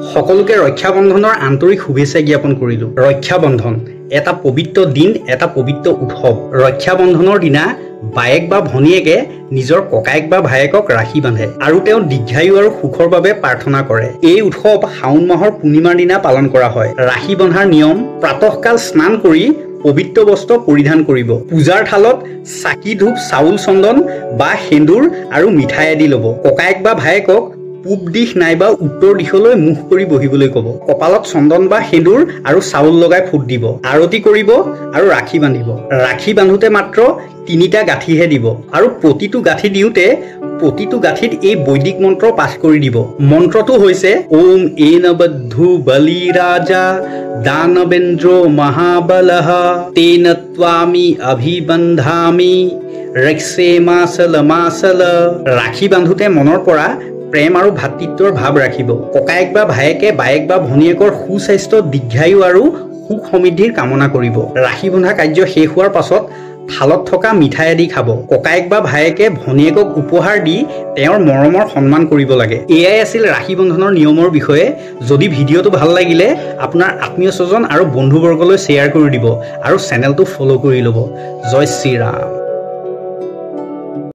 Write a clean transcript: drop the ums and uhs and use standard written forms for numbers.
সকলোকে ৰক্ষাবন্ধনৰ আন্তৰিক শুভেচ্ছা জ্ঞাপন কৰিলোঁ। ৰক্ষাবন্ধন এটা পবিত্ৰ দিন, এটা পবিত্ৰ উৎসৱ। ৰক্ষাবন্ধনৰ দিনা বায়েক বা ভনীয়েকে নিজৰ ককায়েক বা ভায়েকক ৰাখি বান্ধে আৰু তেওঁ দীৰ্ঘায়ু আৰু সুখৰ বাবে প্ৰাৰ্থনা কৰে। এই উৎসৱ শাওণ মাহৰ পূৰ্ণিমাৰ দিনা পালন কৰা হয়। ৰাখি বন্ধাৰ নিয়ম: প্ৰাতঃকাল স্নান কৰি পবিত্ৰ বস্ত্ৰ পৰিধান কৰিব। পূজাৰ থালত চাকি, ধূপ, চাউল, চন্দন বা সেন্দুৰ আৰু মিঠাই আদি ল'ব। ককায়েক বা ভায়েকক পূব দিশ নাইবা উত্তৰ দিশলৈ মুখ কৰি বহিবলৈ ক'ব। কপালত চন্দন বা সেন্দুৰ আৰু চাউল লগাই ফুট দিব। আৰতি কৰিব আৰু ৰাখি বান্ধিব। ৰাখি বান্ধোতে মাত্ৰ 3টা গাঁঠিহে দিব আৰু প্ৰতিটো গাঁঠি দিওঁতে প্ৰতিটো গাঁঠিত এই বৈদিক মন্ত্ৰ পাঠ কৰি দিব। মন্ত্ৰটো হৈছে ওম এনেবদ্ধু বলি ৰাজা দানবেন্দ্ৰ মহাবলহ তেন ত্বামি অভিবন্ধামি ৰক্ষে মাসল মাসল। ৰাখি বান্ধোতে মনৰ পৰা প্ৰেম আৰু ভাতৃত্বৰ ভাৱ ৰাখিব। ককায়েক বা ভায়েকে বায়েক বা ভনীয়েকৰ সুস্বাস্থ্য, দীৰ্ঘায়ু আৰু সুখ সমৃদ্ধিৰ কামনা কৰিব। ৰাখি বন্ধা কাৰ্য শেষ হোৱাৰ পাছত থালত থকা মিঠাই আদি খাব। ককায়েক বা ভায়েকে ভনীয়েকক উপহাৰ দি তেওঁৰ মৰমৰ সন্মান কৰিব লাগে। এয়াই আছিল ৰাখি বন্ধনৰ নিয়মৰ বিষয়ে। যদি ভিডিঅ'টো ভাল লাগিলে আপোনাৰ আত্মীয় স্বজন আৰু বন্ধুবৰ্গলৈ শ্বেয়াৰ কৰি দিব আৰু চেনেলটো ফ'ল' কৰি ল'ব। জয় শ্ৰীৰাম।